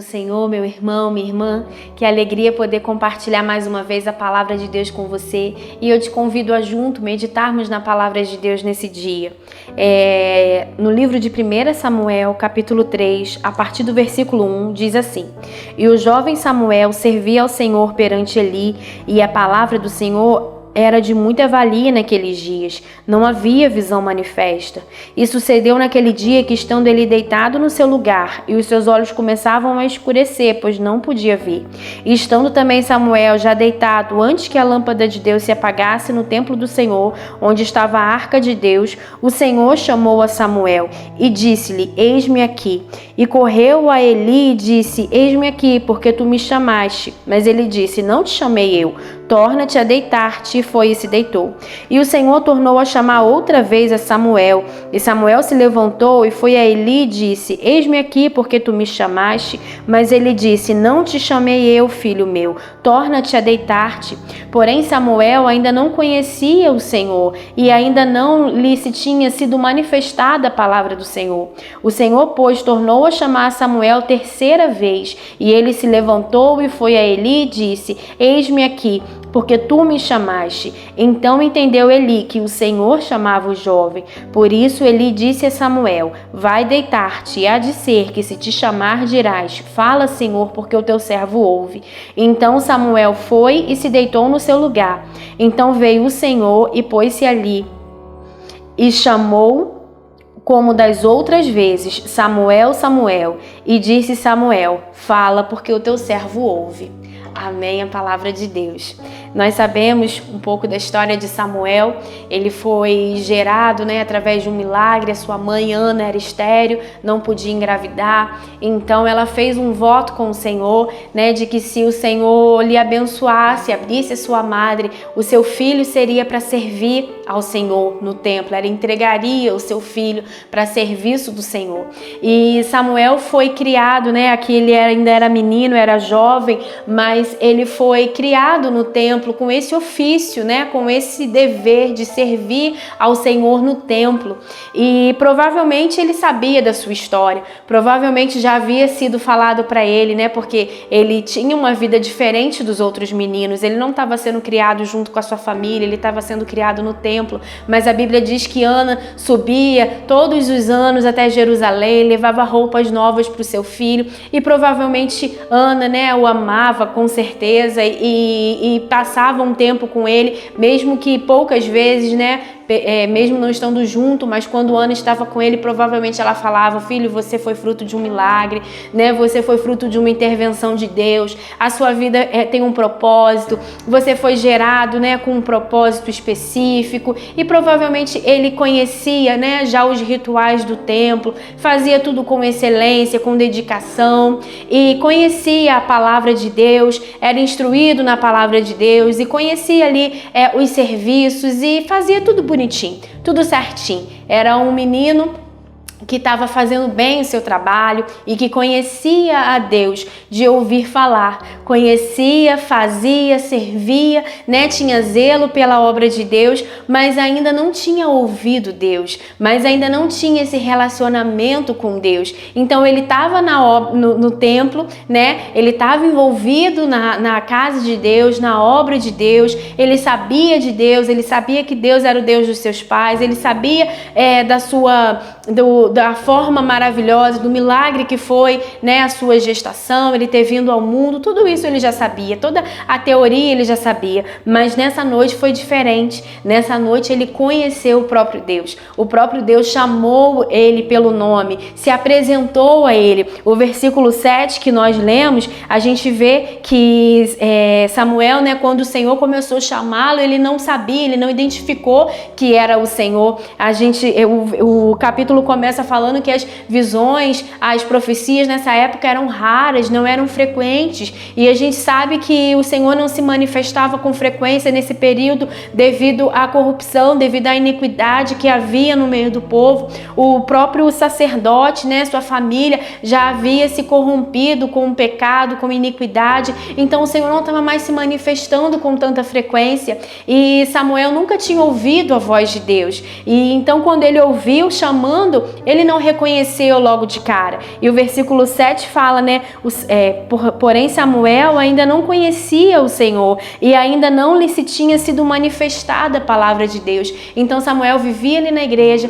Senhor, meu irmão, minha irmã. Que alegria poder compartilhar mais uma vez a palavra de Deus com você. E eu te convido a junto meditarmos na palavra de Deus nesse dia. No livro de 1 Samuel, capítulo 3, a partir do versículo 1, diz assim: E o jovem Samuel servia ao Senhor perante Eli, e a palavra do Senhor era de muita valia naqueles dias, não havia visão manifesta. E sucedeu naquele dia que, estando ele deitado no seu lugar, e os seus olhos começavam a escurecer, pois não podia ver. E estando também Samuel já deitado, antes que a lâmpada de Deus se apagasse no templo do Senhor, onde estava a arca de Deus, o Senhor chamou a Samuel e disse-lhe: Eis-me aqui. E correu a Eli e disse: Eis-me aqui, porque tu me chamaste. Mas ele disse: Não te chamei eu, torna-te a deitar-te. E foi e se deitou. E o Senhor tornou a chamar outra vez a Samuel. E Samuel se levantou e foi a Eli e disse: Eis-me aqui, porque tu me chamaste. Mas ele disse: Não te chamei eu, filho meu, torna-te a deitar-te. Porém Samuel ainda não conhecia o Senhor, e ainda não lhe se tinha sido manifestada a palavra do Senhor. O Senhor, pois, tornou a chamar a Samuel terceira vez. E ele se levantou e foi a Eli e disse: Eis-me aqui, porque tu me chamaste. Então entendeu Eli que o Senhor chamava o jovem. Por isso Eli disse a Samuel: Vai deitar-te, e há de ser que, se te chamar, dirás: Fala, Senhor, porque o teu servo ouve. Então Samuel foi e se deitou no seu lugar. Então veio o Senhor e pôs-se ali e chamou, como das outras vezes: Samuel, Samuel. E disse Samuel: Fala, porque o teu servo ouve. Amém, a palavra de Deus. Nós sabemos um pouco da história de Samuel. Ele foi gerado, através de um milagre. A sua mãe, Ana, era estéril, não podia engravidar. Então ela fez um voto com o Senhor, de que, se o Senhor lhe abençoasse, abrisse a sua madre, o seu filho seria para servir ao Senhor no templo. Ela entregaria o seu filho para serviço do Senhor. E Samuel foi criado, aqui ele ainda era menino, era jovem, mas ele foi criado no templo com esse ofício, com esse dever de servir ao Senhor no templo. E provavelmente ele sabia da sua história, provavelmente já havia sido falado para ele, porque ele tinha uma vida diferente dos outros meninos. Ele não estava sendo criado junto com a sua família, ele estava sendo criado no templo. Mas a Bíblia diz que Ana subia todos os anos até Jerusalém, levava roupas novas para o seu filho, e provavelmente Ana, o amava com certeza, e passava um tempo com ele, mesmo que poucas vezes, mesmo não estando junto, mas quando Ana estava com ele, provavelmente ela falava: Filho, você foi fruto de um milagre, você foi fruto de uma intervenção de Deus, a sua vida tem um propósito, você foi gerado, com um propósito específico. E provavelmente ele conhecia, já os rituais do templo, fazia tudo com excelência, com dedicação, e conhecia a palavra de Deus, era instruído na palavra de Deus, e conhecia ali os serviços, e fazia tudo bonitinho, tudo certinho. Era um menino que estava fazendo bem o seu trabalho e que conhecia a Deus de ouvir falar, conhecia, fazia, servia, tinha zelo pela obra de Deus, mas ainda não tinha ouvido Deus, mas ainda não tinha esse relacionamento com Deus. Então ele estava no templo, ele estava envolvido na casa de Deus, na obra de Deus, ele sabia de Deus, ele sabia que Deus era o Deus dos seus pais, ele sabia da forma maravilhosa, do milagre que foi, a sua gestação, ele ter vindo ao mundo. Tudo isso ele já sabia, toda a teoria ele já sabia, mas nessa noite foi diferente. Nessa noite ele conheceu o próprio Deus. O próprio Deus chamou ele pelo nome, se apresentou a ele. O versículo 7 que nós lemos, a gente vê que Samuel, quando o Senhor começou a chamá-lo, ele não sabia, ele não identificou que era o Senhor. O capítulo começa falando que as visões, as profecias nessa época eram raras, não eram frequentes, e a gente sabe que o Senhor não se manifestava com frequência nesse período devido à corrupção, devido à iniquidade que havia no meio do povo. O próprio sacerdote, sua família já havia se corrompido com o pecado, com iniquidade. Então o Senhor não estava mais se manifestando com tanta frequência, e Samuel nunca tinha ouvido a voz de Deus. E então, quando ele ouviu chamando, ele não reconheceu logo de cara. E o versículo 7 fala, né? Porém Samuel ainda não conhecia o Senhor e ainda não lhe se tinha sido manifestada a palavra de Deus. Então Samuel vivia ali na igreja,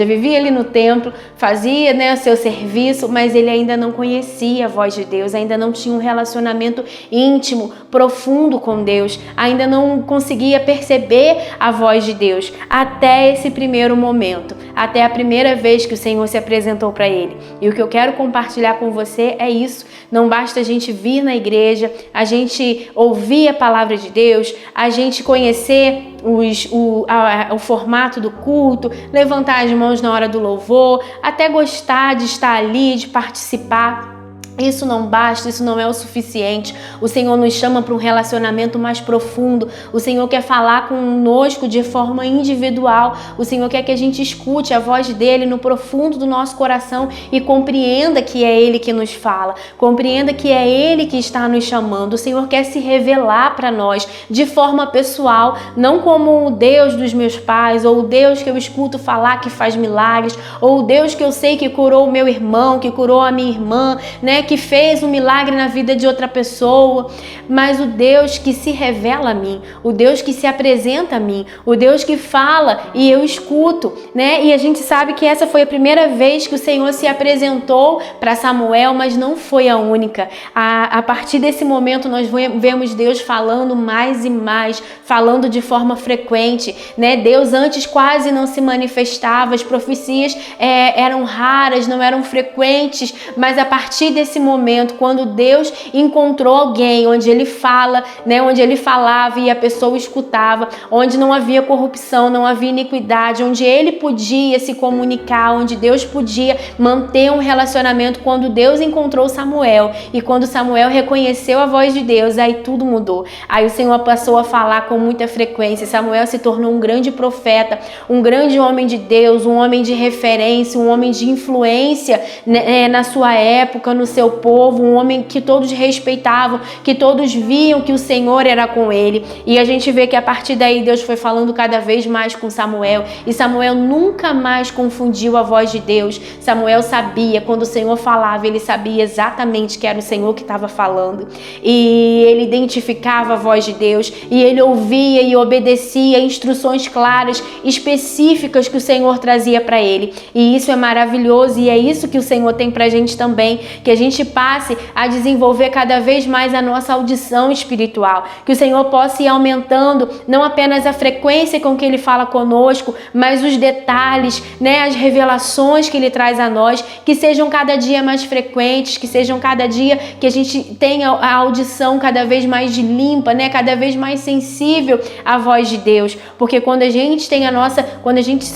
vivia ali no templo, fazia, né, o seu serviço, mas ele ainda não conhecia a voz de Deus, ainda não tinha um relacionamento íntimo, profundo com Deus, ainda não conseguia perceber a voz de Deus, até esse primeiro momento, até a primeira vez que o Senhor se apresentou para ele. E o que eu quero compartilhar com você é isso. Não basta a gente vir na igreja, a gente ouvir a palavra de Deus, a gente conhecer o formato do culto, levantar as mãos na hora do louvor, até gostar de estar ali, de participar. Isso não basta, isso não é o suficiente. O Senhor nos chama para um relacionamento mais profundo. O Senhor quer falar conosco de forma individual. O Senhor quer que a gente escute a voz dele no profundo do nosso coração e compreenda que é ele que nos fala. Compreenda que é ele que está nos chamando. O Senhor quer se revelar para nós de forma pessoal, não como o Deus dos meus pais, ou o Deus que eu escuto falar que faz milagres, ou o Deus que eu sei que curou o meu irmão, que curou a minha irmã, né? Que fez um milagre na vida de outra pessoa, mas o Deus que se revela a mim, o Deus que se apresenta a mim, o Deus que fala e eu escuto, né? E a gente sabe que essa foi a primeira vez que o Senhor se apresentou para Samuel, mas não foi a única. A partir desse momento nós vemos Deus falando mais e mais, falando de forma frequente, né? Deus antes quase não se manifestava, as profecias eram raras, não eram frequentes, mas a partir desse momento, quando Deus encontrou alguém onde ele fala, né, onde ele falava e a pessoa escutava, onde não havia corrupção, não havia iniquidade, onde ele podia se comunicar, onde Deus podia manter um relacionamento, quando Deus encontrou Samuel e quando Samuel reconheceu a voz de Deus, aí tudo mudou. Aí o Senhor passou a falar com muita frequência. Samuel se tornou um grande profeta, um grande homem de Deus, um homem de referência, um homem de influência, né, na sua época, no seu povo, um homem que todos respeitavam, que todos viam que o Senhor era com ele. E a gente vê que a partir daí Deus foi falando cada vez mais com Samuel, e Samuel nunca mais confundiu a voz de Deus. Samuel sabia, quando o Senhor falava, ele sabia exatamente que era o Senhor que estava falando, e ele identificava a voz de Deus, e ele ouvia e obedecia instruções claras, específicas que o Senhor trazia para ele. E isso é maravilhoso, e é isso que o Senhor tem pra gente também, que a gente passe a desenvolver cada vez mais a nossa audição espiritual, que o Senhor possa ir aumentando não apenas a frequência com que Ele fala conosco, mas os detalhes, né, as revelações que Ele traz a nós, que sejam cada dia mais frequentes, que sejam cada dia que a gente tenha a audição cada vez mais limpa, né, cada vez mais sensível à voz de Deus, porque quando a gente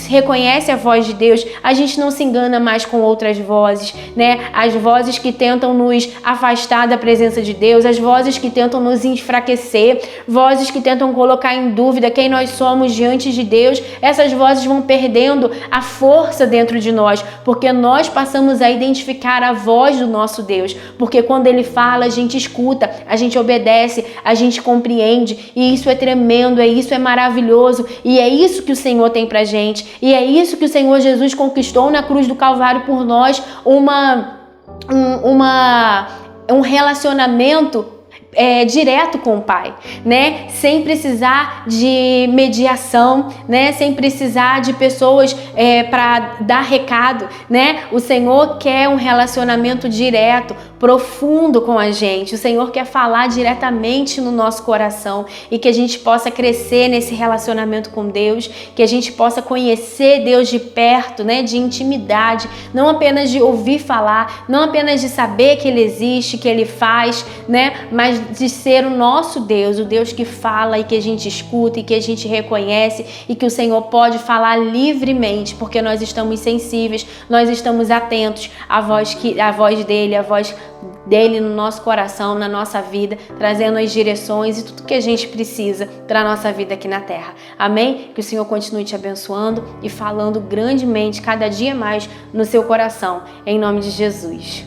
reconhece a voz de Deus, a gente não se engana mais com outras vozes, né, as vozes que tentam nos afastar da presença de Deus, as vozes que tentam nos enfraquecer, vozes que tentam colocar em dúvida quem nós somos diante de Deus. Essas vozes vão perdendo a força dentro de nós, porque nós passamos a identificar a voz do nosso Deus, porque quando Ele fala, a gente escuta, a gente obedece, a gente compreende, e isso é tremendo, isso é maravilhoso, e é isso que o Senhor tem pra gente, e é isso que o Senhor Jesus conquistou na cruz do Calvário por nós, um relacionamento direto com o Pai, né? Sem precisar de mediação, né? Sem precisar de pessoas para dar recado, né? O Senhor quer um relacionamento direto, profundo com a gente. O Senhor quer falar diretamente no nosso coração, e que a gente possa crescer nesse relacionamento com Deus, que a gente possa conhecer Deus de perto, né? De intimidade, não apenas de ouvir falar, não apenas de saber que Ele existe, que Ele faz, né? Mas de ser o nosso Deus, o Deus que fala e que a gente escuta e que a gente reconhece, e que o Senhor pode falar livremente, porque nós estamos sensíveis, nós estamos atentos à voz dele no nosso coração, na nossa vida, trazendo as direções e tudo que a gente precisa para a nossa vida aqui na terra. Amém? Que o Senhor continue te abençoando e falando grandemente cada dia mais no seu coração, em nome de Jesus.